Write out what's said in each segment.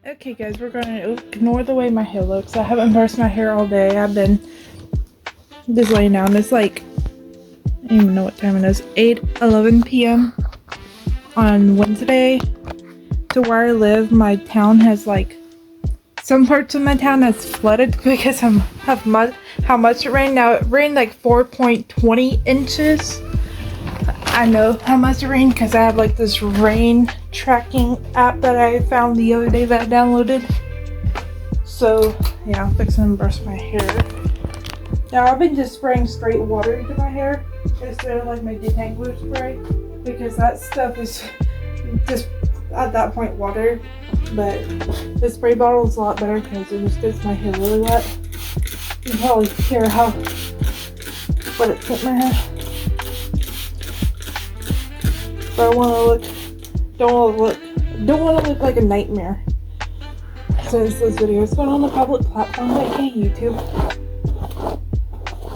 Okay guys, we're going to ignore the way my hair looks. I haven't brushed my hair all day. I've been just laying down. It's like, I don't even know what time it is. 8:11 p.m. on Wednesday. To where I live, my town has some parts of my town has flooded because of how much it rained. Now it rained like 4.20 inches. I know how much it rained because I have this rain tracking app that I found the other day that I downloaded. So yeah, I'm fixing to brush my hair. Now I've been just spraying straight water into my hair instead of my detangler spray because that stuff is just at that point water. But the spray bottle is a lot better because it just gets my hair really wet. You can probably hear how wet it hit my hair. But I don't want to look like a nightmare. Since this video is going on a public platform like YouTube.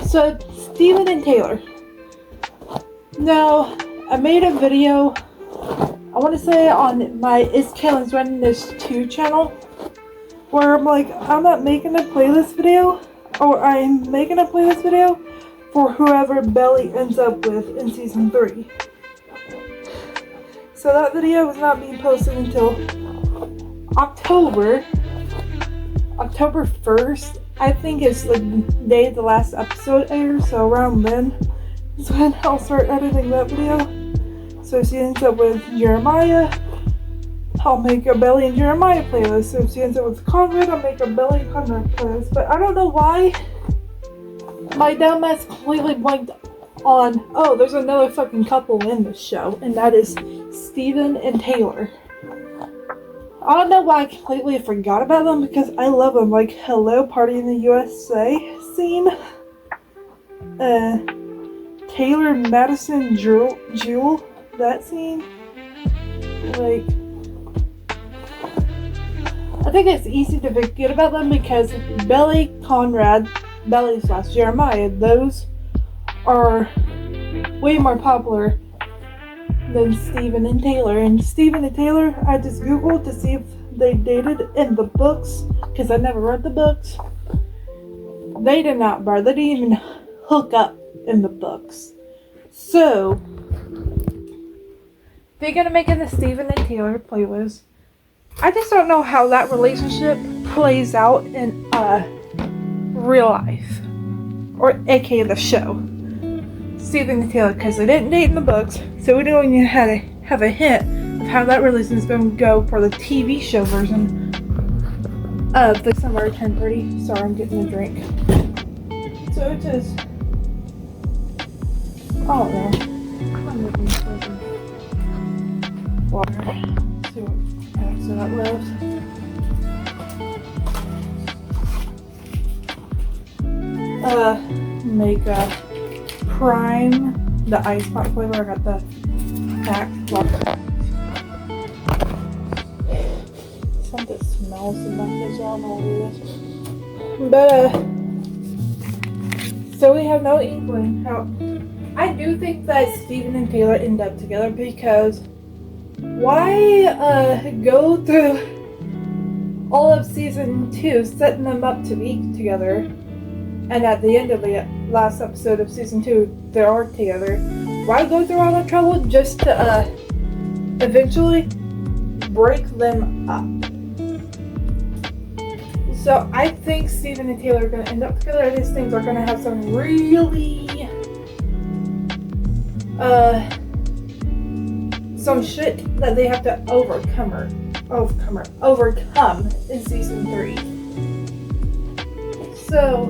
So Steven and Taylor. Now I made a video, I want to say on my Is Kaylin's Running This 2 channel, where I'm not making a playlist video, or I'm making a playlist video for whoever Belly ends up with in season 3. So that video was not being posted until October 1st. I think it's the day the last episode airs, so around then is when I'll start editing that video. So if she ends up with Jeremiah, I'll make a Belly and Jeremiah playlist. So if she ends up with Conrad, I'll make a Belly and Conrad playlist. But I don't know why my dumbass completely blanked on, oh, there's another fucking couple in this show, and that is Steven and Taylor. I don't know why I completely forgot about them because I love them. Hello, Party in the USA scene. Taylor, Madison, Jewel, that scene. I think it's easy to forget about them because Belly, Conrad, Belly/Jeremiah, those are way more popular than Steven and Taylor. And Steven and Taylor, I just googled to see if they dated in the books because I never read the books. They did not, bro. They didn't even hook up in the books. So they're gonna make it a Steven and Taylor playlist. I just don't know how that relationship plays out in real life, or aka the show. Steven and Taylor, because they didn't date in the books, so we don't even have a hint of how that relationship is going to go for the TV show version of the Summer 10:30. Sorry, I'm getting a drink. So it is, I don't know. I'm looking for some water. See what accent that lives. Make a Prime, the ice pop flavor. I got the pack. Something smells in my face. I don't know what it is. But so we have no inkling how. I do think that Steven and Taylor end up together because why go through all of season 2 setting them up to be together, and at the end of the last episode of season 2 they are together? Why go through all that trouble just to eventually break them up? So I think Steven and Taylor are going to end up together. These things are going to have some really some shit that they have to overcome in season 3. So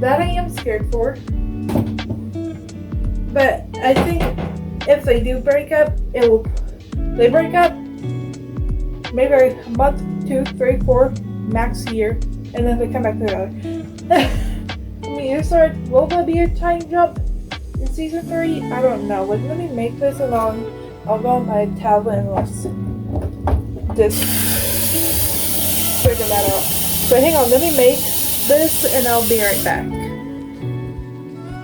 that I am scared for. But I think if they do break up, they break up maybe a month, 2, 3, 4, max a year, and then they come back together. Will there be a time jump in season 3? I don't know. Let me make this and I'll go on my tablet and let's just figure that out. So hang on, let me make this and I'll be right back.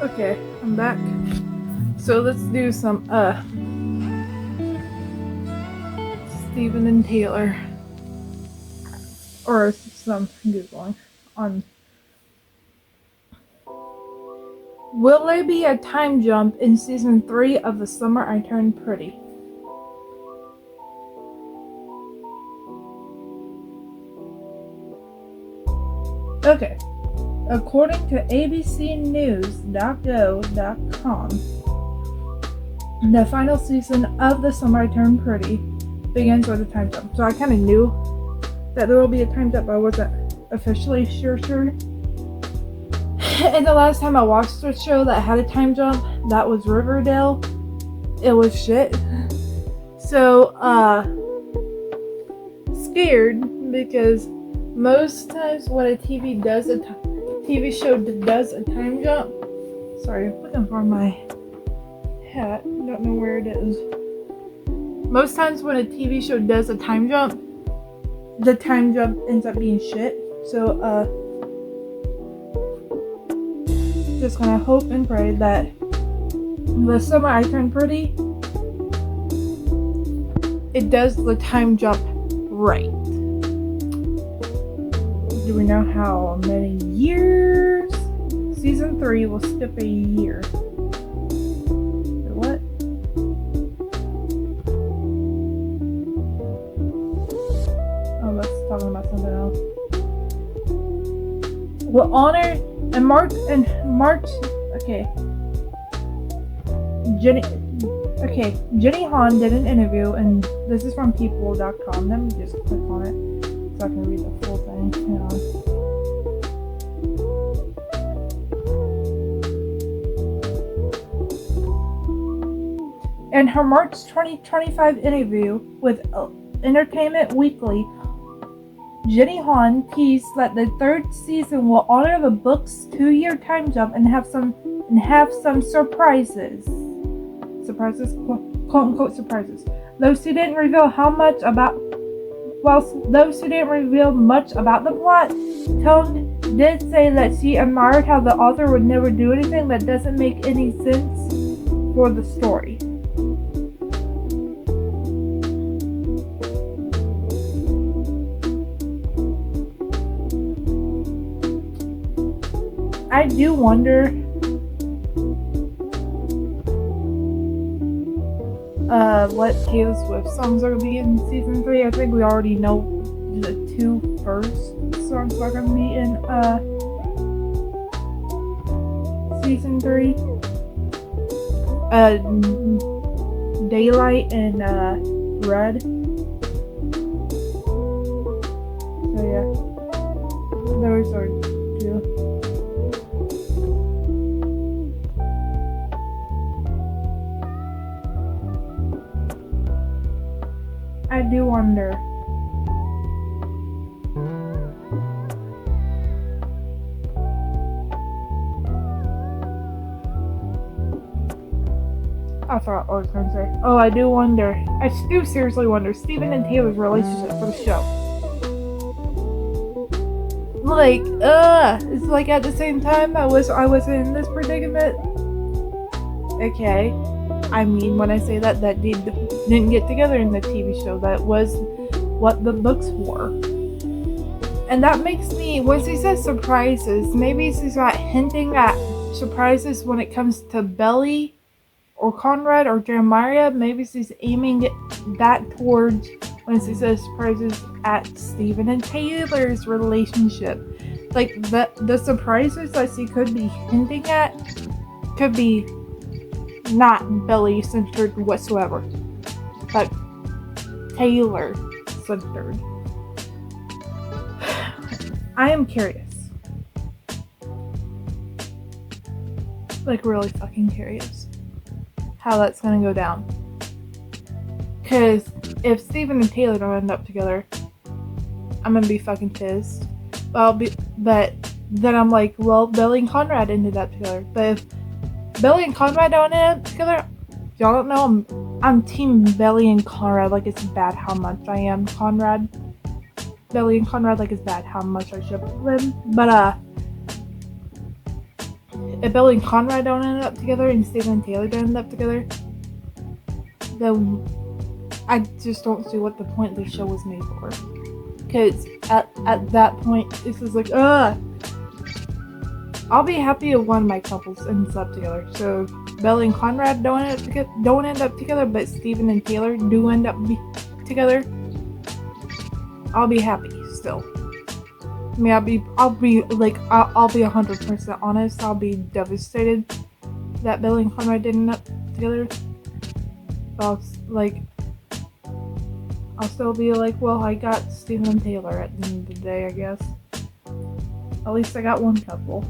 Okay, I'm back. So let's do some Steven and Taylor. or some Googling on. Will there be a time jump in season 3 of The Summer I Turned Pretty? Okay. According to abcnews.go.com, the final season of The Summer I Turned Pretty begins with a time jump. So I kind of knew that there will be a time jump, but I wasn't officially sure. And the last time I watched a show that had a time jump, that was Riverdale. It was shit. So, scared because most times when a TV show does a time jump. Sorry, I'm looking for my hat. Don't know where it is. Most times when a TV show does a time jump, the time jump ends up being shit. So, just gonna hope and pray that The Summer I Turned Pretty, it does the time jump right. Do we know how many years? Season 3 will skip a year. What? Oh, that's talking about something else. Will honor and March. Okay. Jenny Han did an interview, and this is from people.com. Let me just click on it so I can read the full thing. Hang on. In her March 2025 interview with Entertainment Weekly, Jenny Han teased that the third season will honor the book's 2-year time jump and have some surprises. Surprises, quote unquote surprises. Those who didn't reveal much about the plot, Tone did say that she admired how the author would never do anything that doesn't make any sense for the story. I do wonder what Taylor Swift songs are going to be in season 3. I think we already know the 2 first songs are going to be in season 3. Daylight and Red. So yeah, those are 2. I do wonder. I forgot what I was going to say. Oh, I do wonder. I do seriously wonder Steven and Taylor's relationship for the show. Like, it's like at the same time I was in this predicament. Okay. I mean, when I say that didn't get together in the TV show. That was what the books were. And that makes me, when she says surprises, maybe she's not hinting at surprises when it comes to Belly or Conrad or Jeremiah. Maybe she's aiming that towards when she says surprises at Steven and Taylor's relationship. Like, the surprises that she could be hinting at could be not Belly centered whatsoever, but Taylor centered. I am curious. Like, really fucking curious how that's gonna go down. Because if Steven and Taylor don't end up together, I'm gonna be fucking pissed. But then I'm like, well, Belly and Conrad ended up together. But if Belly and Conrad don't end up together, y'all don't know, I'm team Belly and Conrad. Like, it's bad how much I am Conrad. Belly and Conrad, like, it's bad how much I ship them. But if Belly and Conrad don't end up together and Steven and Taylor don't end up together, then I just don't see what the point the show was made for. because at that point it's just like, ugh. I'll be happy if one of my couples ends up together. So Belly and Conrad don't end up together, but Steven and Taylor do end up together. I'll be happy still. I mean, I'll be 100% honest. I'll be devastated that Belly and Conrad didn't end up together. I'll still be like, well, I got Steven and Taylor at the end of the day, I guess. At least I got one couple.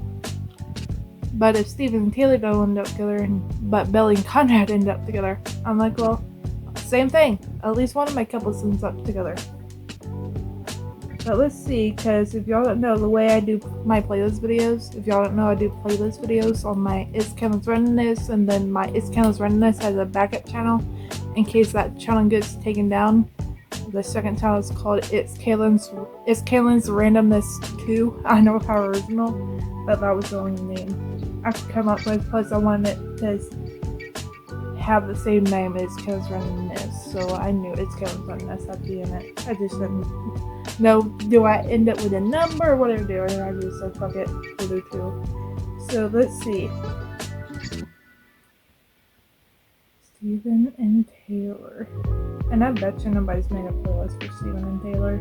But if Steven and Taylor don't end up together, but Belly and Conrad end up together, I'm like, well, same thing. At least one of my couples ends up together. But let's see, because if y'all don't know the way I do my playlist videos, if y'all don't know, I do playlist videos on my It's Kevin's Running This, and then my It's Kevin's Running This has a backup channel in case that channel gets taken down. The second channel is called It's Kaylin's Randomness 2. I know how original, but that was the only name I could come up with. Plus, I wanted it to have the same name as Kevin's Running This, so I knew It's Kevin's Running This had to be in it. I just didn't know, do I end up with a number or whatever do, and I just said fuck it, we'll do 2. So let's see. Steven and Taylor. And I bet you nobody's made a playlist for Steven and Taylor.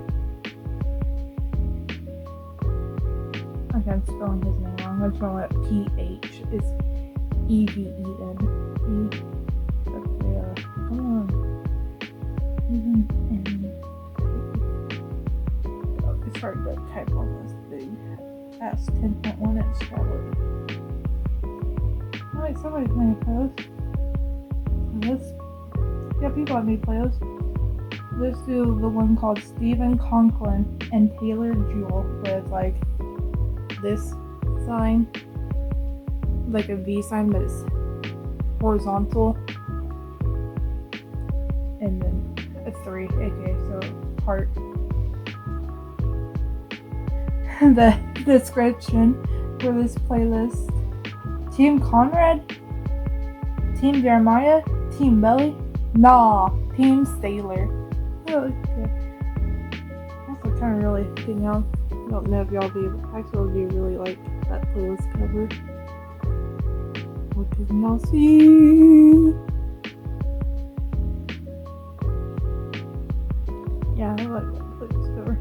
Okay, I'm spelling his name wrong. I'm spelling it PH. It's EVEN. Okay, come on. Steven and Taylor. Oh, it's hard to type on this big ass 10.1 inch tablet. Alright, somebody's made a playlist. Yeah, people have made playlists. Let's do the one called Stephen Conklin and Taylor Jewel, where it's like this sign, like a V sign, but it's horizontal, and then a 3, aka so heart. The description for this playlist: Team Conrad, Team Jeremiah, Team Belly, nah, Team Staylor. Oh, okay. Also kind of really thinking out. I don't know if y'all actually really like that playlist cover. What can y'all see? Yeah, I like that playlist cover.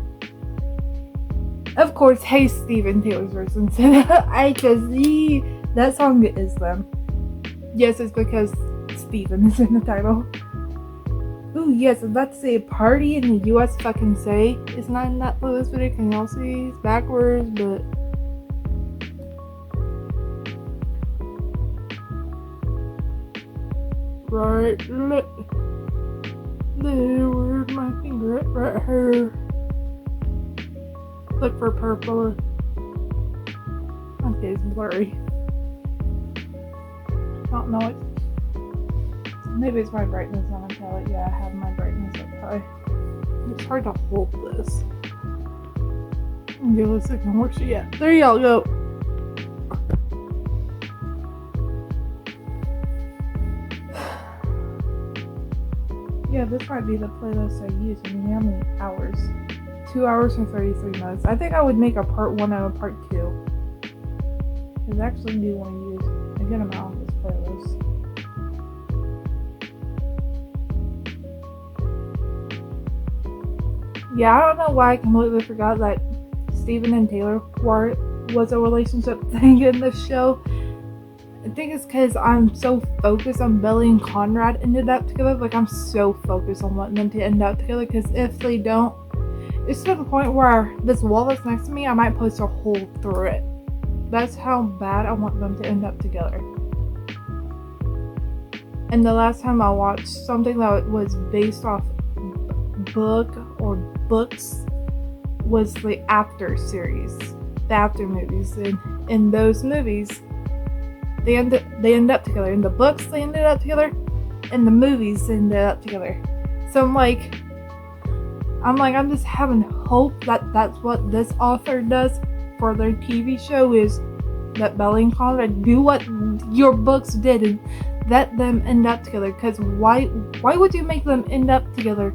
Of course, Hey Steven Taylor's version said I can see that song is them. Yes, it's because Steven is in the title. Ooh, yes, I'm about to say party in the US fucking say. It's not in that playlist video, can y'all see? It's backwards, but right, there, where's my finger at? Right here. Look for purple. Okay, it's blurry. I don't know it. Maybe it's my brightness on a palette. Yeah, I have my brightness up high. It's hard to hold this. Okay, let's see where she at. There y'all go. Yeah, this might be the playlist I use. I mean, how many hours? 2 hours and 33 minutes. I think I would make a part 1 and a part 2. Because I actually do want to use a good amount of this playlist. Yeah, I don't know why I completely forgot that Steven and Taylor was a relationship thing in this show. I think it's because I'm so focused on Belly and Conrad ended up together. Like, I'm so focused on wanting them to end up together, because if they don't, it's to the point where this wall that's next to me, I might post a hole through it. That's how bad I want them to end up together. And the last time I watched something that was based off book or books was the After series, the After movies. And in those movies, they end up together. In the books, they ended up together. In the movies, they ended up together. So I'm just having hope that that's what this author does for their TV show, is that Belly and Conrad do what your books did and let them end up together. Because why would you make them end up together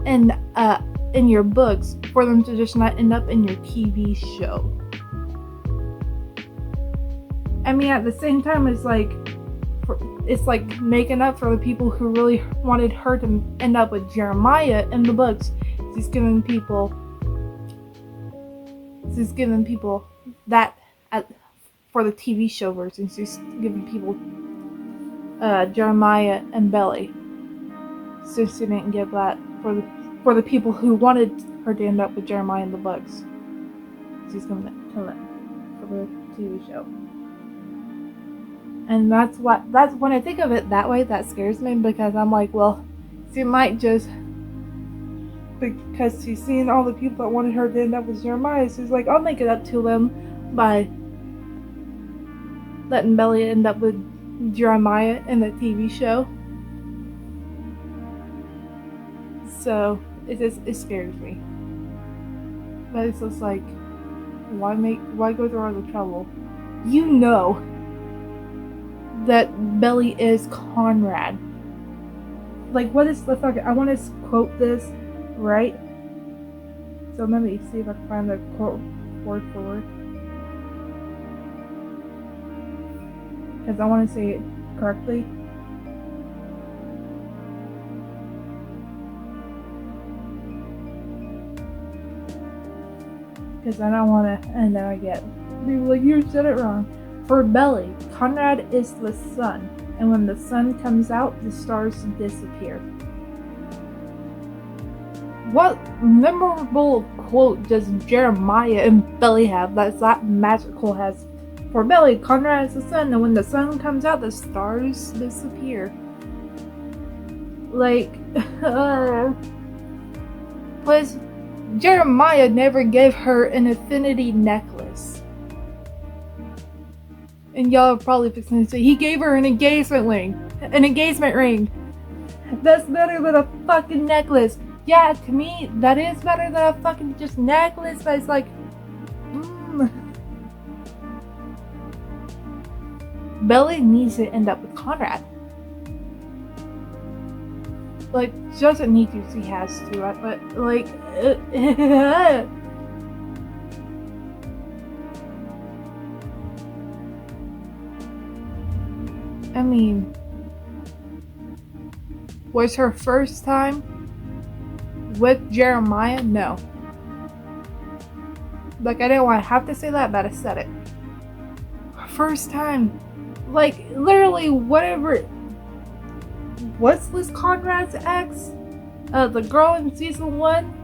in in your books for them to just not end up in your TV show. I mean, at the same time, it's like making up for the people who really wanted her to end up with Jeremiah in the books. She's giving people that for the TV show version. She's giving people Jeremiah and Belly. So she didn't give that for the people who wanted her to end up with Jeremiah in the books. She's giving it to them for the TV show. And that's when I think of it that way, that scares me, because I'm like, well, she might just, because she's seen all the people that wanted her to end up with Jeremiah, she's like, I'll make it up to them by letting Belly end up with Jeremiah in the TV show. So it scares me. But it's just like, why go through all the trouble? You know that Belly is Conrad. Like, what is the fuck? I want to quote this right. So let me see if I can find the quote word for word, because I want to say it correctly. Because I don't want to, and then I get people like, you said it wrong. For Belly, Conrad is the sun, and when the sun comes out, the stars disappear. What memorable quote does Jeremiah and Belly have that's that magical has? For Belly, Conrad is the sun, and when the sun comes out, the stars disappear. Like, plus, Jeremiah never gave her an infinity necklace. And y'all are probably fixing to say, he gave her an engagement ring. That's better than a fucking necklace. Yeah, to me, that is better than a fucking just necklace, but it's like, Belly needs to end up with Conrad. Like, she doesn't need to, she has to, but, like, I mean, was her first time with Jeremiah? No. Like, I didn't want to have to say that, but I said it. Her first time, like, literally, whatever. What's Liz Conrad's ex? The girl in season 1?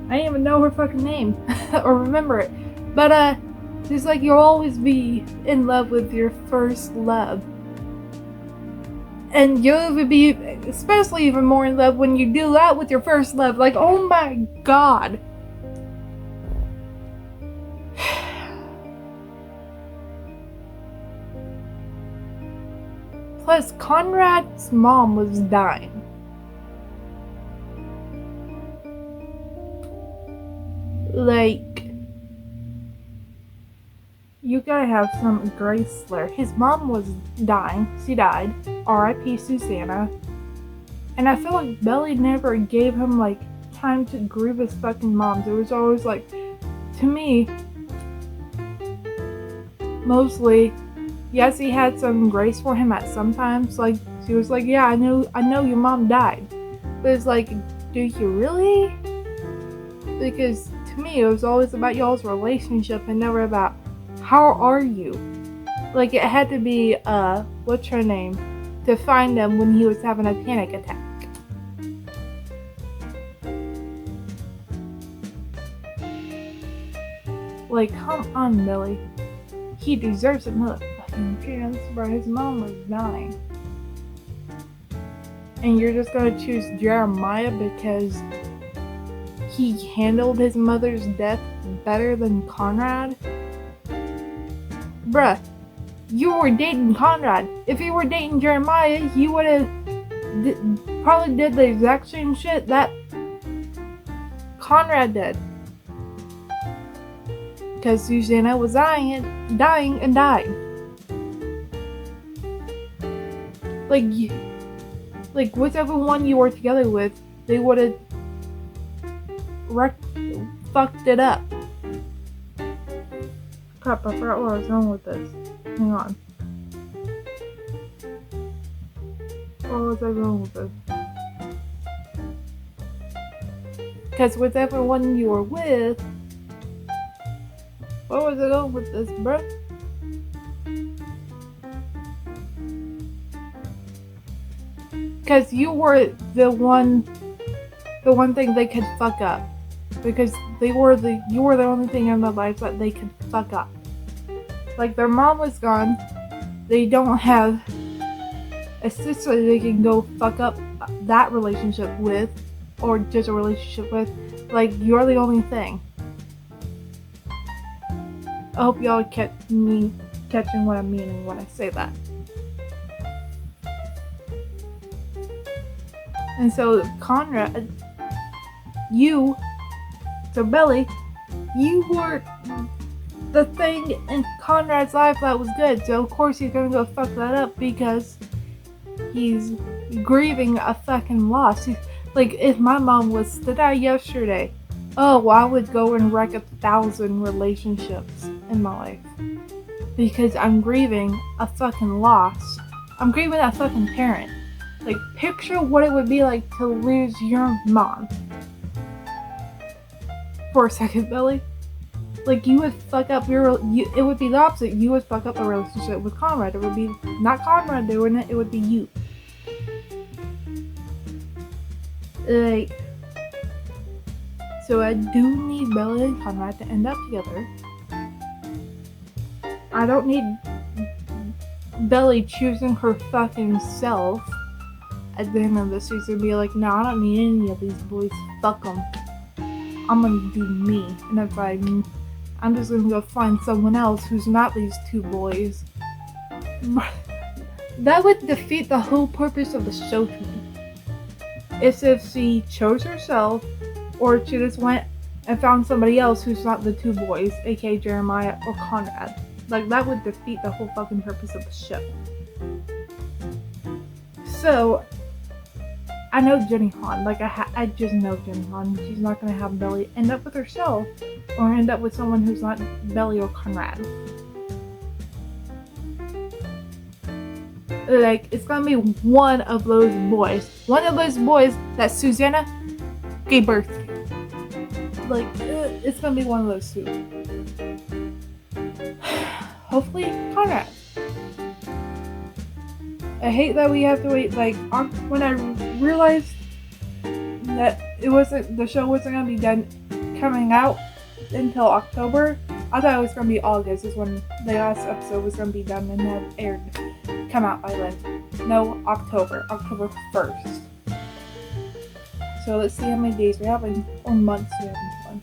I didn't even know her fucking name or remember it. But, she's like, you'll always be in love with your first love. And you'll be especially even more in love when you do that with your first love. Like, oh my god. Plus, Conrad's mom was dying. Like, you gotta have some grace there. His mom was dying. She died. R.I.P. Susanna. And I feel like Belly never gave him, like, time to grieve his fucking mom. It was always like, to me, mostly, yes, he had some grace for him at some times. Like, she was like, yeah, I know your mom died. But it's like, do you really? Because to me, it was always about y'all's relationship and never about, how are you? Like, it had to be, what's her name? To find him when he was having a panic attack. Like, come on, Millie. He deserves another fucking chance, bro. His mom was dying. And you're just gonna choose Jeremiah because he handled his mother's death better than Conrad? Bruh, you were dating Conrad. If you were dating Jeremiah, you would have probably did the exact same shit that Conrad did. Because Susanna was dying and died. Like whichever one you were together with, they would have fucked it up. Crap, I forgot where I was going with this. Hang on. Where was I going with this? Because with everyone you were with, where was I going with this, bro? Because you were the one thing they could fuck up. Because you were the only thing in their life that they could fuck up. Like, their mom was gone. They don't have a sister they can go fuck up that relationship with, or just a relationship with. Like, you're the only thing. I hope y'all catching what I'm meaning when I say that. And so Conrad, Belly, you were the thing in Conrad's life that was good. So of course he's gonna go fuck that up because he's grieving a fucking loss. Like, if my mom was to die yesterday, oh, I would go and wreck 1,000 relationships in my life. Because I'm grieving a fucking loss. I'm grieving a fucking parent. Like, picture what it would be like to lose your mom. For a second, Billy. Like, you would fuck up it would be the opposite. You would fuck up a relationship with Conrad. It would be not Conrad doing it, it would be you. Like, so I do need Belly and Conrad to end up together. I don't need Belly choosing her fucking self at the end of the season, be like, no, I don't need any of these boys, fuck them. I'm gonna do me. And if I'm just gonna go find someone else who's not these two boys. That would defeat the whole purpose of the show to me. It's if she chose herself, or she just went and found somebody else who's not the two boys, aka Jeremiah or Conrad. Like, that would defeat the whole fucking purpose of the show. So, I know Jenny Han. Like, I just know Jenny Han. She's not gonna have Belly end up with herself, or end up with someone who's not Belly or Conrad. Like, it's gonna be one of those boys. One of those boys that Susanna gave birth to. Like, it's gonna be one of those two. Hopefully, Conrad. I hate that we have to wait. Like, when I realized that the show wasn't gonna be done coming out until October, I thought it was gonna be August is when the last episode was gonna be done and have come out by then. No, October 1st. So let's see how many days we have or months we have in one.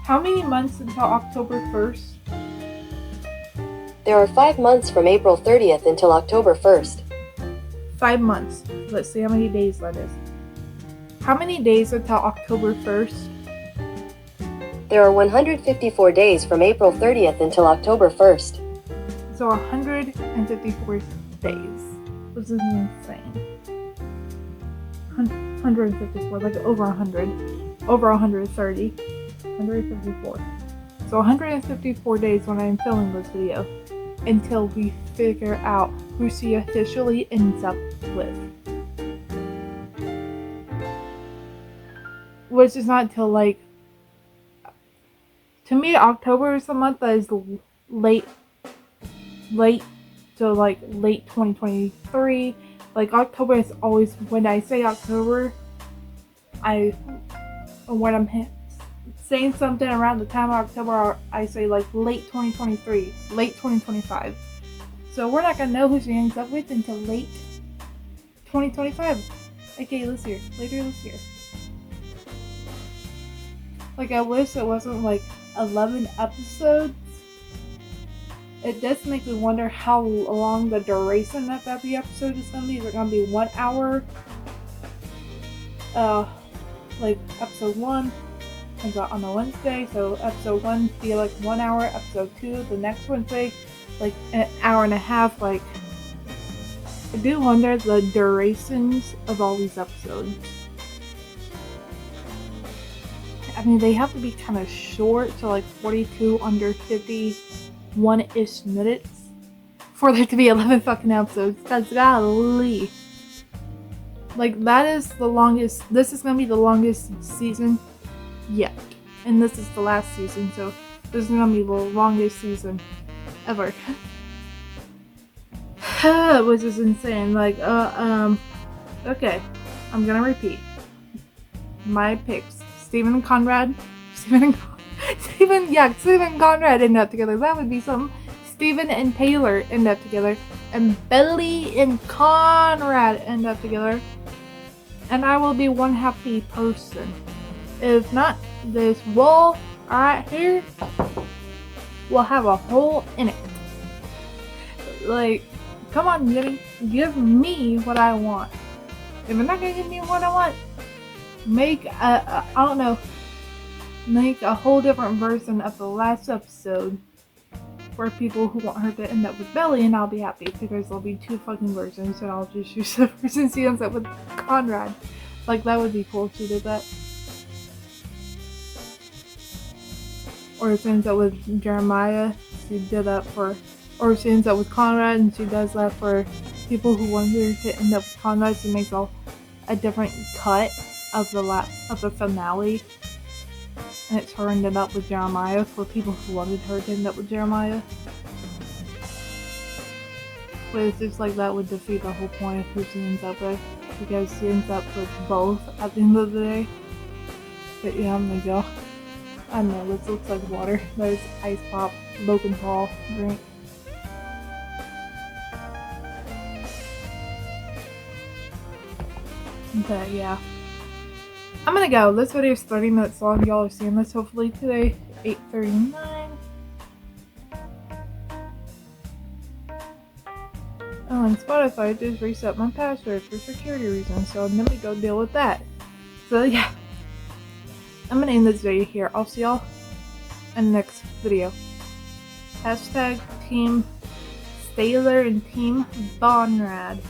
How many months until October 1st? There are 5 months from April 30th until October 1st. 5 months. Let's see how many days that is. How many days until October 1st? There are 154 days from April 30th until October 1st. So 154 days. This is insane. 154, like over 100. Over 130. 154. So 154 days when I'm filming this video. Until we figure out who she officially ends up with. Which is not until, like, to me, October is the month that is late to like late 2023. Like, October is always, when I say October, when I'm saying something around the time of October, I say like late 2023, late 2025. So we're not gonna know who she ends up with until late 2025. Okay, later this year. Like, I wish it wasn't like 11 episodes. It does make me wonder how long the duration of every episode is gonna be. Is it gonna be 1 hour? Like episode 1 comes out on a Wednesday, so episode 1 be like 1 hour, episode 2 the next Wednesday, like an hour and a half. Like, I do wonder the durations of all these episodes. mean, they have to be kind of short, so like 42 under 51-ish minutes for there to be 11 fucking episodes. That's golly. Like, that is the longest, this is gonna be the longest season yet. And this is the last season, so this is gonna be the longest season ever. Which is insane. Like, okay. I'm gonna repeat. My picks. Stephen and Conrad. Stephen and Conrad end up together. That would be something. Stephen and Taylor end up together. And Belly and Conrad end up together. And I will be one happy person. If not, this wall right here will have a hole in it. Like, come on, Jimmy. Give me what I want. If you're not gonna give me what I want, make I don't know, make a whole different version of the last episode for people who want her to end up with Belly, and I'll be happy because there'll be 2 fucking versions, and I'll just use the version she ends up with Conrad. Like, that would be cool if she did that. Or if she ends up with Jeremiah, she did that for, or if she ends up with Conrad and she does that for people who want her to end up with Conrad. She makes a different cut of the finale, and it's her ended up with Jeremiah for people who wanted her to end up with Jeremiah. But it's just like that would defeat the whole point of who she ends up with, because she ends up with both at the end of the day. But yeah, I'm gonna go. I don't know, this looks like water. That is ice pop, Logan Paul drink. But yeah, I'm gonna go. This video is 30 minutes long. Y'all are seeing this hopefully today, 8:39. Oh, and Spotify just reset my password for security reasons, so I'm gonna go deal with that. So yeah, I'm gonna end this video here. I'll see y'all in the next video. Hashtag Team Staylor and Team Bonrad.